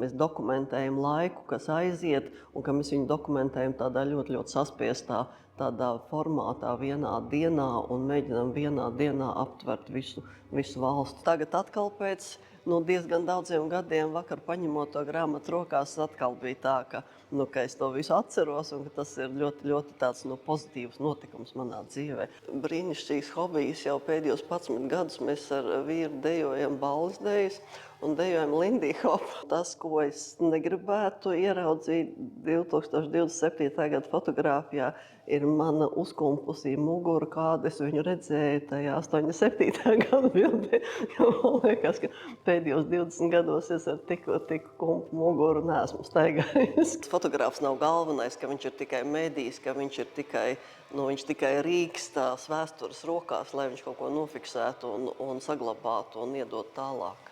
Mēs dokumentējam laiku, kas aiziet, un ka mēs viņu dokumentējam tādā ļoti, ļoti saspiestā tādā formātā vienā dienā un mēģinām vienā dienā aptvert visu valstu. Tagad atkal pēc diezgan daudziem gadiem, vakar paņemot to grāmatu rokās, atkal bija tā, ka es to visu atceros un ka tas ir ļoti, ļoti tāds pozitīvs notikums manā dzīvē. Brīnišķīgs hobijs jau pēdējos 11 gadus mēs ar vīru dejojam balles dejas un dejojam Lindy Hop. Tas, ko es negribētu ieraudzīt 2027. gada fotogrāfijā, ir mana uzkumpusī mugura, kādu es viņu redzēju tajā 87. gada bildē. Man liekas, ka pēdējos 20 gados es ar tik kumpu muguru neesmu staigājis. Fotogrāfs nav galvenais, ka viņš ir tikai medijs, ka viņš ir tikai rīks tās vēstures rokās, lai viņš kaut ko nofiksētu un saglabātu un iedot tālāk.